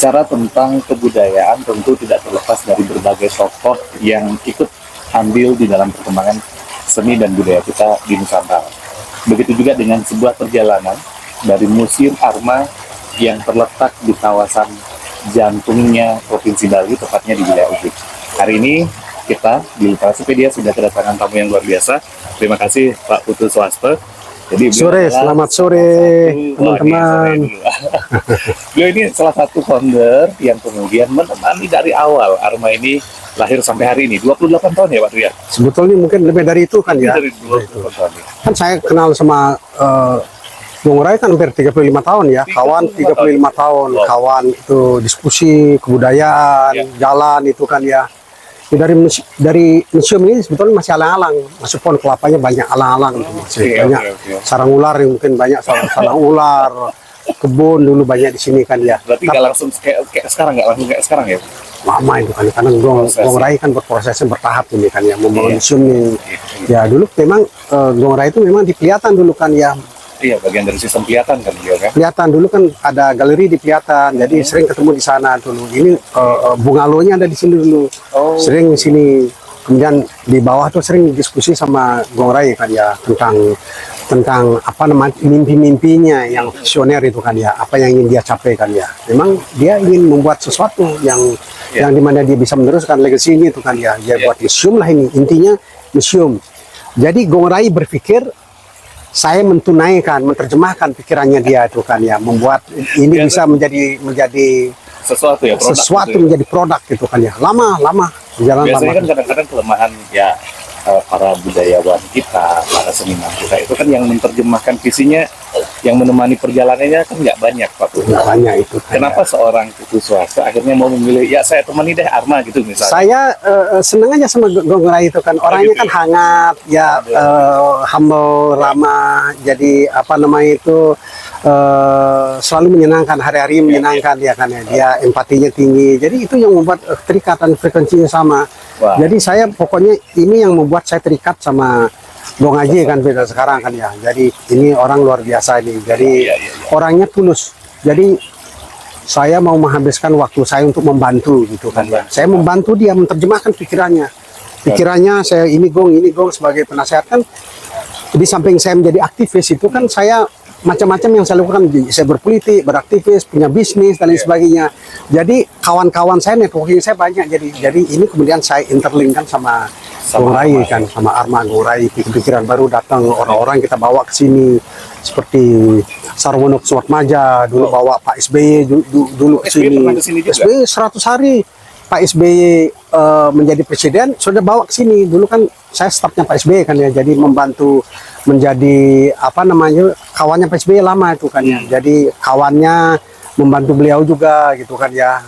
Bicara tentang kebudayaan tentu tidak terlepas dari berbagai tokoh yang ikut andil di dalam perkembangan seni dan budaya kita di Nusantara. Begitu juga dengan sebuah perjalanan dari Museum Arma yang terletak di kawasan jantungnya Provinsi Bali, tepatnya di wilayah Ubud. Hari ini kita di Literasipedia sudah kedatangan tamu yang luar biasa. Terima kasih Pak Putu Swaste. Jadi selamat sore teman-teman. Beliau ini salah satu founder yang kemudian menemani dari awal Arma ini lahir sampai hari ini. 28 tahun ya Pak Ria? Sebetulnya mungkin lebih dari itu kan ya. Dari 28 tahun ya. Kan saya kenal sama Bung Rai kan hampir 35 tahun ya. Kawan 35 tahun. Kawan itu diskusi, kebudayaan, jalan itu kan ya. Dari museum ini sebetulnya masih alang-alang, masuk pohon kelapanya banyak alang-alang, banyak sarang ular, yang mungkin banyak sarang ular, kebun dulu banyak di sini kan ya. Berarti nggak langsung kayak sekarang, nggak langsung kayak sekarang ya? Lama itu kan, karena Gong Rai kan berprosesnya bertahap ini kan ya, membangun museum ini. Ya dulu memang Gong Rai itu memang di Peliatan dulu kan ya. Iya, bagian dari sistem Peliatan kan dia kan. Peliatan dulu kan ada galeri di Peliatan, jadi sering ketemu di sana dulu. Ini bungalow-nya ada di sini dulu. Sering di sini. Kemudian di bawah tuh sering diskusi sama Gong Rai kan ya tentang apa namanya mimpi-mimpinya yang visioner itu kan ya, apa yang ingin dia capai kan ya. Memang dia ingin membuat sesuatu yang dimana dia bisa meneruskan legasi ini itu kan ya. Dia buat museum lah ini, intinya museum. Jadi Gong Rai berpikir saya menerjemahkan pikirannya dia itu kan ya, membuat ini bisa menjadi sesuatu ya, produk sesuatu gitu ya. Menjadi produk gitu kan ya, lama jalan Biasanya lama. kan kadang-kadang kelemahan ya para budayawan kita, para seniman kita itu kan yang menerjemahkan visinya, yang menemani perjalanannya kan nggak banyak Pak Putu. Nggak banyak itu kan. Kenapa seorang Putu Swaste akhirnya mau memilih ya saya temani deh Arma gitu misalnya? Saya seneng aja sama Gong Rai itu kan, orangnya gitu kan hangat ya, humble, ramah, jadi apa namanya itu selalu menyenangkan, hari-hari menyenangkan ya kan ya. Dia empatinya tinggi, jadi itu yang membuat keterikatan frekuensinya sama. Wah. Jadi saya pokoknya ini yang membuat saya terikat sama Gong Aji kan beda sekarang kan ya. Jadi ini orang luar biasa ini. Jadi orangnya tulus. Jadi saya mau menghabiskan waktu saya untuk membantu gitu kan ya. Saya membantu dia menerjemahkan pikirannya. Saya ini Gong sebagai penasehat kan. Di samping saya menjadi aktivis itu kan saya macam-macam yang saya lakukan, saya berpolitik, beraktivis, punya bisnis dan lain sebagainya. Jadi kawan-kawan saya, networking saya banyak. Jadi ini kemudian saya interlinkkan sama Gong Rai kan, sama Arma. Gong Rai pikiran baru datang, orang-orang kita bawa ke sini seperti Sarwono Sumatmaja dulu bawa Pak SBY dulu ke sini. SBY 100 hari Pak SBY menjadi presiden sudah bawa ke sini. Dulu kan saya stafnya Pak SBY kan ya, jadi membantu menjadi apa namanya kawannya Pak SBY lama itu kan ya. Jadi kawannya membantu beliau juga gitu kan ya,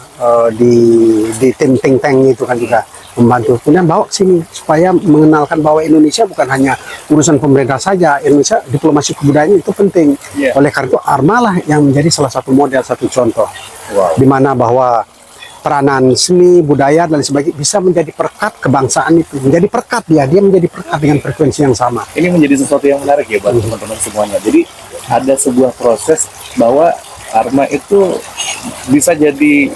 di tim think tank itu kan juga membantu. Kemudian bawa ke sini supaya mengenalkan bahwa Indonesia bukan hanya urusan pemerintah saja, Indonesia diplomasi kebudayaan itu penting. Oleh karena itu Arma lah yang menjadi salah satu model, satu contoh. Di mana bahwa peranan seni, budaya dan sebagainya bisa menjadi perekat kebangsaan itu, menjadi perekat dia menjadi perekat dengan frekuensi yang sama. Ini menjadi sesuatu yang menarik ya buat teman-teman semuanya. Jadi ada sebuah proses bahwa Arma itu bisa jadi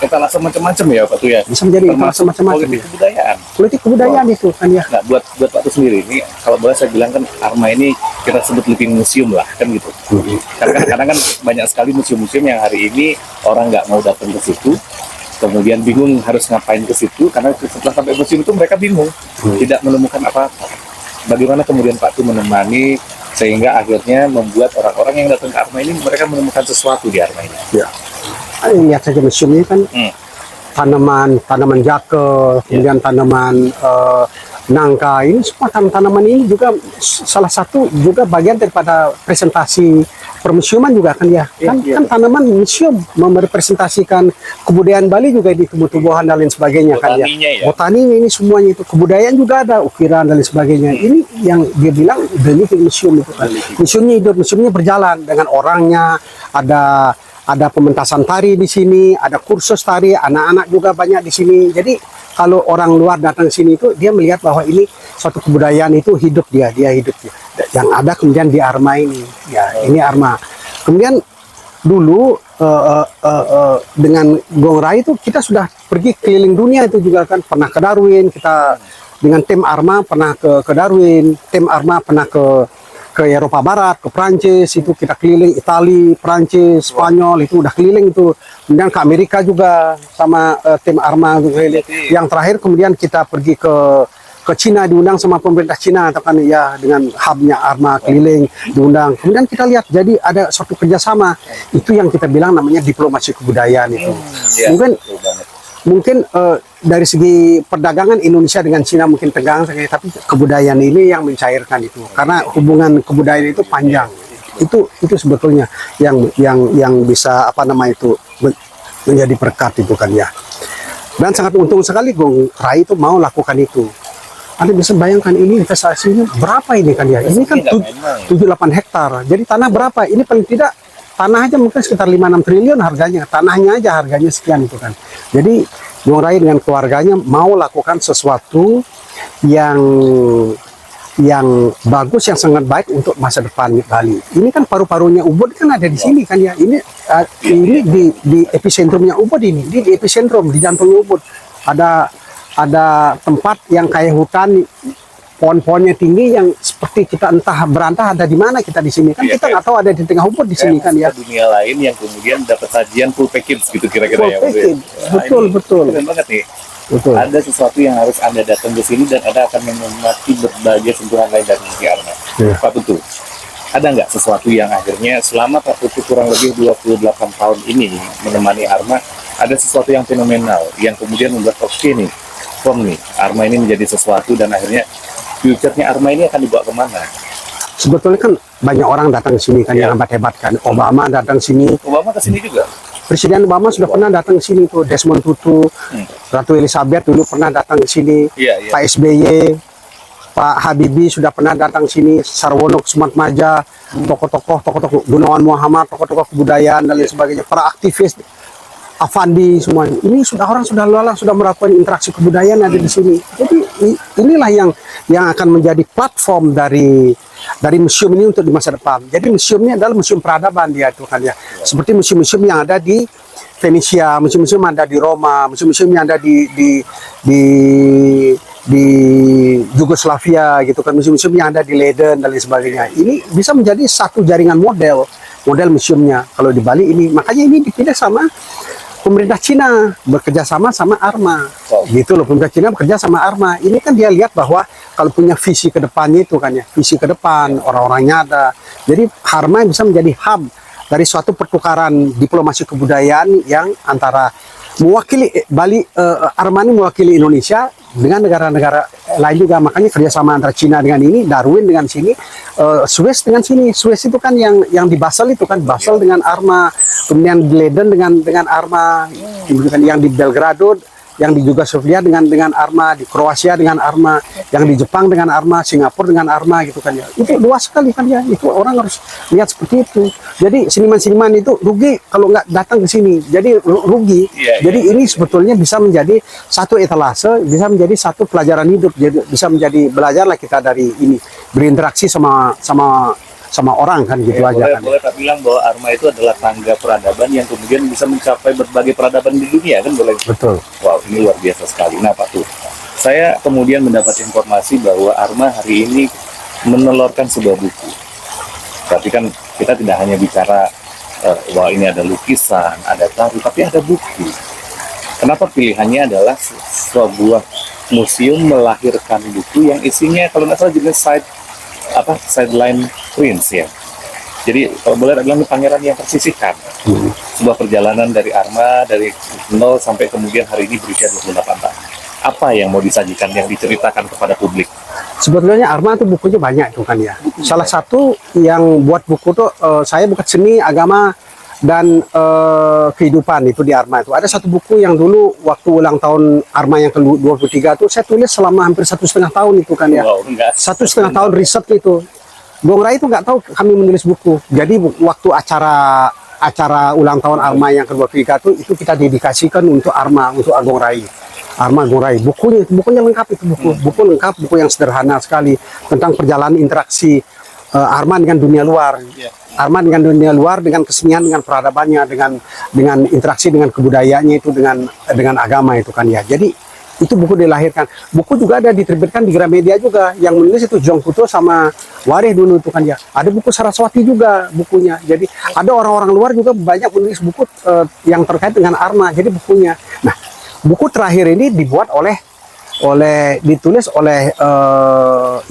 etalase macam-macam ya Pak Tuh ya. Bisa menjadi etalase macam-macam. Politik kebudayaan. Politik kebudayaan itu kan ya. Nah buat Pak Tuh sendiri ini kalau boleh saya bilang kan Arma ini kita sebut living museum lah kan gitu. Karena kadang-kadang kan banyak sekali museum-museum yang hari ini orang nggak mau datang ke situ. Kemudian bingung harus ngapain ke situ karena setelah sampai museum itu mereka bingung, tidak menemukan apa-apa. Bagaimana kemudian Pak Tuh menemani sehingga akhirnya membuat orang-orang yang datang ke Arma ini mereka menemukan sesuatu di Arma ini. Ya. Lihat saja museum ini kan tanaman jake, kemudian tanaman nangka, ini semua tanaman ini juga salah satu juga bagian daripada presentasi permusiuman juga kan ya. Kan tanaman museum merepresentasikan kebudayaan Bali juga di tumbuh-tumbuhan dan lain sebagainya kan ya. Botaninya ini semuanya itu, kebudayaan juga ada, ukiran dan lain sebagainya. Ini yang dia bilang the living museum itu kan. Museumnya hidup, museumnya berjalan dengan orangnya, ada pementasan tari di sini, ada kursus tari, anak-anak juga banyak di sini. Jadi kalau orang luar datang ke sini itu dia melihat bahwa ini suatu kebudayaan itu hidup dia hidup. Yang ada kemudian di Arma ini, ya ini Arma. Kemudian dulu dengan Gong Rai itu kita sudah pergi keliling dunia itu juga kan, pernah ke Darwin, kita dengan tim Arma pernah ke Darwin, tim Arma pernah ke Eropa Barat, ke Prancis, itu kita keliling Itali, Prancis, Spanyol, itu udah keliling itu. Kemudian ke Amerika juga sama tim Arma keliling. Yang terakhir kemudian kita pergi ke Cina, diundang sama pemerintah Cina, atau kan ya dengan hubnya Arma keliling diundang. Kemudian kita lihat jadi ada suatu kerjasama, itu yang kita bilang namanya diplomasi kebudayaan itu. Mungkin dari segi perdagangan Indonesia dengan Cina mungkin tegang, tapi kebudayaan ini yang mencairkan itu, karena hubungan kebudayaan itu panjang. Itu sebetulnya yang bisa apa nama itu menjadi berkat itu kan ya. Dan sangat untung sekali Gong Rai itu mau lakukan itu. Anda bisa bayangkan ini investasinya berapa ini kan ya? Ini kan 7-8 hektar. Jadi tanah berapa? Ini paling tidak tanah aja mungkin sekitar 5-6 triliun harganya. Tanahnya aja harganya sekian itu kan. Jadi Gong Rai dengan keluarganya mau lakukan sesuatu yang bagus, yang sangat baik untuk masa depan Bali. Ini kan paru-parunya Ubud kan ada di sini kan ya. Ini di epicentrumnya Ubud ini. Di epicentrum, di jantungnya Ubud. Ada tempat yang kayak hutan, pohon-pohonnya tinggi yang seperti kita entah berantah ada di mana kita di sini kan, kita nggak tahu ada di tengah Ubud di sini kan ya. Dunia lain yang kemudian dapat sajian full package gitu kira-kira ya. Betul. Keren banget nih. Betul. Ada sesuatu yang harus Anda datang ke sini dan Anda akan menikmati berbagai sentuhan lain dari negeri Arma. Pak Putu, ada nggak sesuatu yang akhirnya selama Pak Putu kurang lebih 28 tahun ini menemani Arma, ada sesuatu yang fenomenal yang kemudian membuat oke nih, Arma ini menjadi sesuatu dan akhirnya future-nya Arma ini akan dibawa kemana? Sebetulnya kan banyak orang datang ke sini kan yang hebat-hebat kan. Obama datang sini. Obama ke sini juga. Presiden Obama sudah pernah datang ke sini tuh. Desmond Tutu, Ratu Elizabeth dulu pernah datang ke sini. Pak SBY, Pak Habibie sudah pernah datang ke sini. Sarwono Sumatmaja, tokoh-tokoh Gunawan Muhammad, tokoh-tokoh kebudayaan dan lain sebagainya. Para aktivis Avandi semuanya. Ini orang sudah melakukan interaksi kebudayaan ada di sini. Jadi inilah yang akan menjadi platform dari museum ini untuk di masa depan. Jadi museumnya adalah museum peradaban dia itu kan ya. Seperti museum-museum yang ada di Venesia, museum-museum yang ada di Roma, museum-museum yang ada di Yugoslavia gitu kan, museum-museum yang ada di Leiden dan lain sebagainya. Ini bisa menjadi satu jaringan model museumnya kalau di Bali ini. Makanya ini dipilih sama pemerintah Cina bekerja sama Arma, gitu loh. Pemerintah Cina bekerja sama Arma. Ini kan dia lihat bahwa kalau punya visi ke depannya itu kan ya, visi ke depan, orang-orangnya ada. Jadi Arma bisa menjadi hub dari suatu pertukaran diplomasi kebudayaan yang antara mewakili Bali, Arma ini mewakili Indonesia dengan negara-negara lain juga. Makanya kerjasama antara Cina dengan ini, Darwin dengan sini, Suez dengan sini. Suez itu kan yang di Basel itu kan, Basel dengan Arma, kemudian di Leiden dengan Arma, yang di Belgrado, yang di Yugoslavia dengan Arma, di Kroasia dengan Arma, yang di Jepang dengan Arma, Singapura dengan Arma gitu kan ya. Itu luas sekali kan ya. Itu orang harus lihat seperti itu. Jadi seniman-seniman itu rugi kalau nggak datang ke sini. Jadi rugi. Jadi ini sebetulnya bisa menjadi satu etalase, bisa menjadi satu pelajaran hidup. Jadi bisa menjadi belajarlah kita dari ini, berinteraksi sama orang kan gitu aja kan. Boleh tak bilang bahwa Arma itu adalah tangga peradaban yang kemudian bisa mencapai berbagai peradaban di dunia kan, boleh? Betul. Wow, ini luar biasa sekali. Nah Pak Tuh, saya kemudian mendapat informasi bahwa Arma hari ini menelurkan sebuah buku. Tapi kan kita tidak hanya bicara bahwa ini ada lukisan, ada tari, tapi ada buku. Kenapa pilihannya adalah sebuah museum melahirkan buku yang isinya kalau nggak salah jenis sideline prints ya. Jadi kalau boleh adalah pangeran yang tersisihkan. Sebuah perjalanan dari Arma dari 0 sampai kemudian hari ini berusia 28 tahun. Apa yang mau disajikan, yang diceritakan kepada publik? Sebetulnya Arma itu bukunya banyak itu kan ya. Salah satu yang buat buku tuh saya bukan seni, agama dan kehidupan itu di Arma itu. Ada satu buku yang dulu waktu ulang tahun Arma yang ke-23 itu saya tulis selama hampir 1,5 tahun itu kan ya. 1,5 tahun riset itu. Gong Rai itu nggak tahu kami menulis buku. Jadi waktu acara ulang tahun Arma yang ke-23 itu kita dedikasikan untuk Arma, untuk Gong Rai. Arma Gong Rai. Bukunya lengkap itu buku lengkap, buku yang sederhana sekali tentang perjalanan interaksi Arma dengan dunia luar. Arma dengan dunia luar, dengan kesenian, dengan peradabannya, dengan interaksi dengan kebudayaannya itu, dengan agama itu kan ya. Jadi itu buku dilahirkan. Buku juga ada diterbitkan di Gramedia juga. Yang menulis itu Jong Kuto sama Wareh dulu itu kan ya. Ada buku Saraswati juga bukunya. Jadi ada orang-orang luar juga banyak menulis buku yang terkait dengan Arma. Jadi bukunya. Nah, buku terakhir ini dibuat ditulis oleh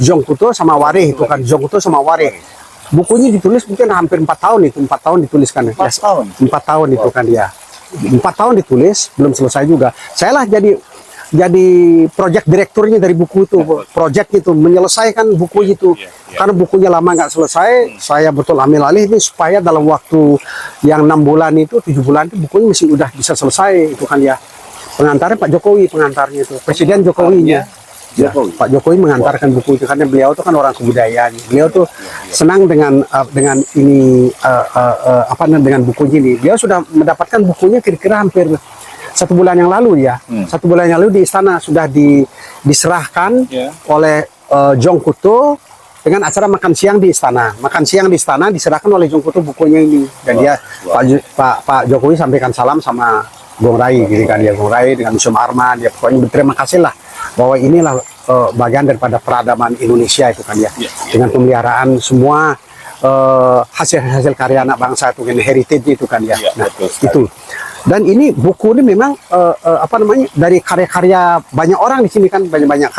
Jong Kuto sama Wareh itu kan. Jong Kuto sama Wareh. Bukunya ditulis mungkin hampir 4 tahun itu. 4 tahun dituliskan. 4 tahun? 4 tahun itu kan ya. 4 tahun ditulis, belum selesai juga. Saya lah jadi project direkturnya dari buku itu, project itu menyelesaikan buku itu. Karena bukunya lama nggak selesai, saya betul ambil alih ini supaya dalam waktu yang 6 bulan itu, 7 bulan itu bukunya masih udah bisa selesai itu kan ya. Pengantarnya Pak Jokowi, pengantarnya itu Presiden Jokowinya. Ya, Pak Jokowi mengantarkan buku itu karena beliau itu kan orang kebudayaan. Beliau tuh senang dengan ini dengan bukunya ini. Beliau sudah mendapatkan bukunya kira-kira hampir 1 bulan yang lalu ya. 1 bulan yang lalu di istana sudah diserahkan oleh Jong Kuto dengan acara makan siang di istana. Makan siang di istana diserahkan oleh Jong Kuto bukunya ini. Dan dia Pak Jokowi sampaikan salam sama Gong Rai gitu kan ya. Gong Rai dengan Museum Arma, dia pokoknya berterima kasih lah bahwa inilah bagian daripada peradaban Indonesia itu kan ya. Dengan pemeliharaan semua hasil-hasil karya anak bangsa itu kan, heritage itu kan ya. Nah, itu. Dan ini buku ini memang dari karya-karya banyak orang di sini kan, banyak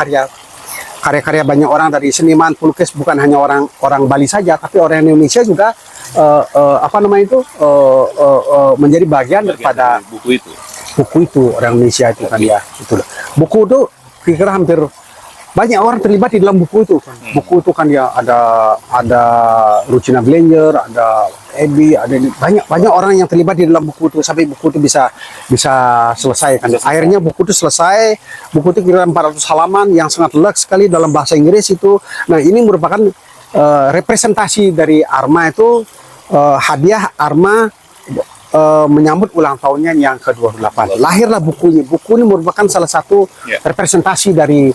karya-karya banyak orang, dari seniman, pelukis, bukan hanya orang Bali saja, tapi orang Indonesia juga menjadi bagian daripada buku itu orang Indonesia itu kan ya. Itu buku itu kira-kira hampir banyak orang terlibat di dalam buku itu kan. Buku itu kan ya ada Lucina Blanger, ada Ebi, ada banyak orang yang terlibat di dalam buku itu sampai buku itu bisa selesai kan. Akhirnya buku itu selesai. Buku itu kira 400 halaman yang sangat leks sekali dalam bahasa Inggris itu. Nah, ini merupakan representasi dari Arma itu, hadiah Arma menyambut ulang tahunnya yang ke-28. Lahirlah bukunya. Buku ini merupakan salah satu representasi dari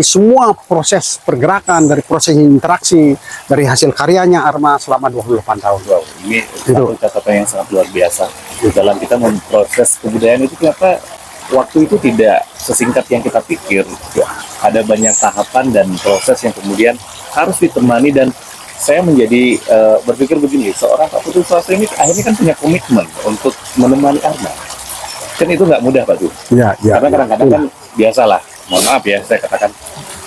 semua proses pergerakan, dari proses interaksi, dari hasil karyanya Arma selama 28 tahun. Wow, ini satu catatan yang sangat luar biasa. Dalam kita memproses kebudayaan itu, kenapa waktu itu tidak sesingkat yang kita pikir. Ada banyak tahapan dan proses yang kemudian harus ditemani, dan saya menjadi berpikir begini, seorang Pak Putu Sastro ini akhirnya kan punya komitmen untuk menemani Arma. Kan itu nggak mudah, Pak Putu. Karena kadang-kadang kan biasalah, mohon maaf ya, saya katakan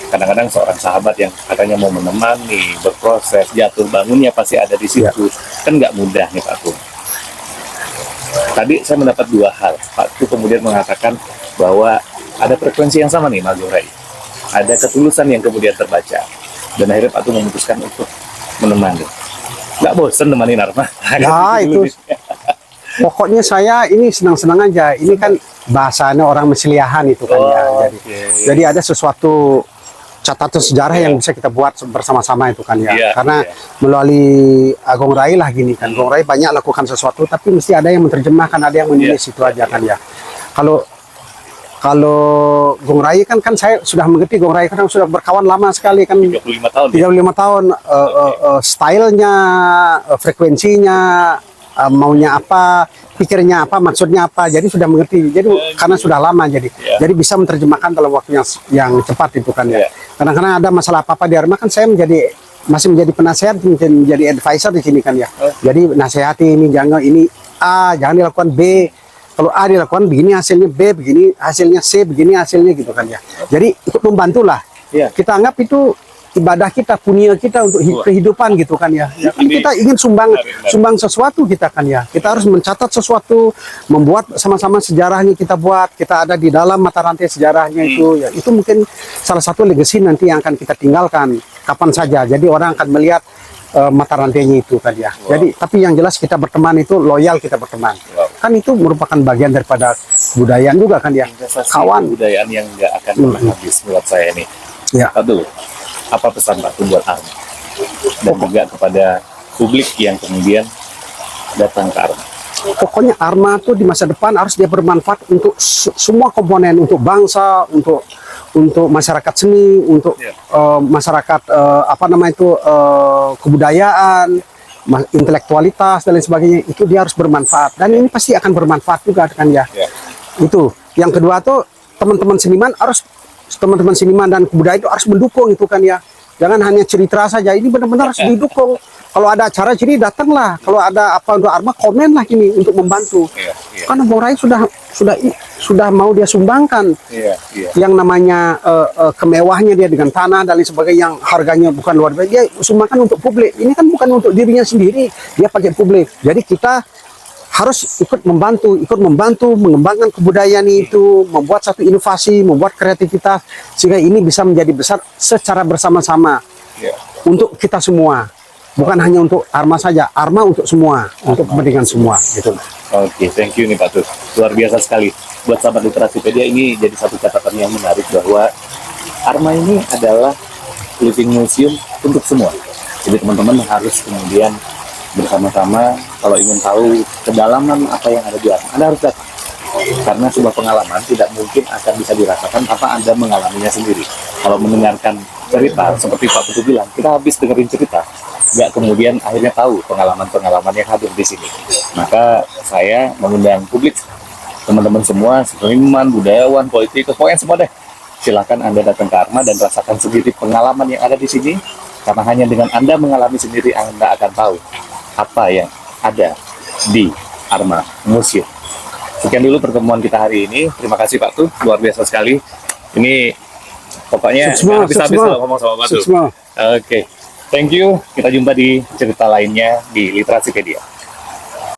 kadang-kadang seorang sahabat yang katanya mau menemani, berproses, jatuh bangunnya pasti ada di situ. Kan nggak mudah nih, Pak Putu. Tadi saya mendapat 2 hal. Pak Putu kemudian mengatakan bahwa ada frekuensi yang sama nih, Mas Gong Rai. Ada ketulusan yang kemudian terbaca. Dan akhirnya Pak Putu memutuskan untuk menemani. Nggak bosan nemanin Arma? Ya, itu. Pokoknya saya ini senang-senang aja. Ini kan bahasanya orang mesliahan itu kan ya. Jadi ada sesuatu catatan sejarah yang bisa kita buat bersama-sama itu kan ya. Karena melalui Gong Rai lah gini kan. Gong Rai banyak lakukan sesuatu, tapi mesti ada yang menerjemahkan, ada yang menulis itu aja kan ya. Kalau Gong Rai kan saya sudah mengerti, Gong Rai kan sudah berkawan lama sekali kan, 35 tahun. 35 tahun. Stylenya, frekuensinya, maunya apa, pikirnya apa, maksudnya apa. Jadi sudah mengerti. Jadi karena sudah lama jadi bisa menerjemahkan dalam waktu yang cepat itu kan ya. Kadang-kadang ada masalah apa-apa di Arma kan saya masih menjadi penasehat, menjadi advisor di sini kan ya. Jadi nasihati ini, jangan ini A, jangan dilakukan B. Kalau A dilakukan begini hasilnya, B begini hasilnya, C begini hasilnya gitu kan ya. Jadi ikut membantulah. Kita anggap itu ibadah kita, punya kita untuk kehidupan gitu kan ya. Kita ingin sumbang sesuatu kita kan ya. Kita harus mencatat sesuatu, membuat sama-sama sejarahnya kita buat. Kita ada di dalam mata rantai sejarahnya itu. Ya, itu mungkin salah satu legacy nanti yang akan kita tinggalkan kapan saja. Jadi orang akan melihat mata rantainya itu kan ya. Jadi tapi yang jelas kita berteman itu loyal, kita berteman. Kan itu merupakan bagian daripada kebudayaan juga kan ya. Kawan kebudayaan yang nggak akan pernah habis menurut saya nih. Aduh, apa pesan Pak buat Arma dan juga kepada publik yang kemudian datang ke Arma? Pokoknya Arma tuh di masa depan harus dia bermanfaat untuk semua komponen, untuk bangsa, untuk masyarakat seni, untuk masyarakat kebudayaan. intelektualitas dan lain sebagainya, itu dia harus bermanfaat, dan ini pasti akan bermanfaat juga kan ya. Itu yang kedua tuh, teman-teman seniman dan kebudayaan itu harus mendukung itu kan ya, jangan hanya cerita saja, ini benar-benar harus didukung. Kalau ada acara jadi datanglah, kalau ada apa untuk Arma komen lah ini untuk membantu. Karena Bung Rai sudah mau dia sumbangkan yang namanya kemewahnya dia dengan tanah dan lain sebagainya yang harganya bukan luar biasa, dia sumbangkan untuk publik. Ini kan bukan untuk dirinya sendiri, dia pakai publik. Jadi kita harus ikut membantu mengembangkan kebudayaan itu, membuat satu inovasi, membuat kreativitas sehingga ini bisa menjadi besar secara bersama-sama untuk kita semua. Bukan hanya untuk Arma saja, Arma untuk semua, untuk kepentingan semua gitu. Oke, thank you nih Pak Tut. Luar biasa sekali. Buat sahabat Literasipedia, ini jadi satu catatan yang menarik bahwa Arma ini adalah living museum untuk semua. Jadi teman-teman harus kemudian bersama-sama kalau ingin tahu kedalaman apa yang ada di Arma, Anda harus datang. Karena sebuah pengalaman tidak mungkin akan bisa dirasakan tanpa Anda mengalaminya sendiri. Kalau mendengarkan cerita, seperti Pak Putu bilang, kita habis dengerin cerita, nggak kemudian akhirnya tahu pengalaman-pengalaman yang hadir di sini. Maka saya mengundang publik, teman-teman semua, seniman, budayawan, politikus, pokoknya semua deh. Silakan Anda datang ke Arma dan rasakan sendiri pengalaman yang ada di sini. Karena hanya dengan Anda mengalami sendiri, Anda akan tahu apa yang ada di Arma Museum. Sekian dulu pertemuan kita hari ini. Terima kasih Pak Tut, luar biasa sekali. Ini pokoknya nggak habis-habis kalau ngomong sama Pak Tut. Oke, thank you. Kita jumpa di cerita lainnya di Literasipedia.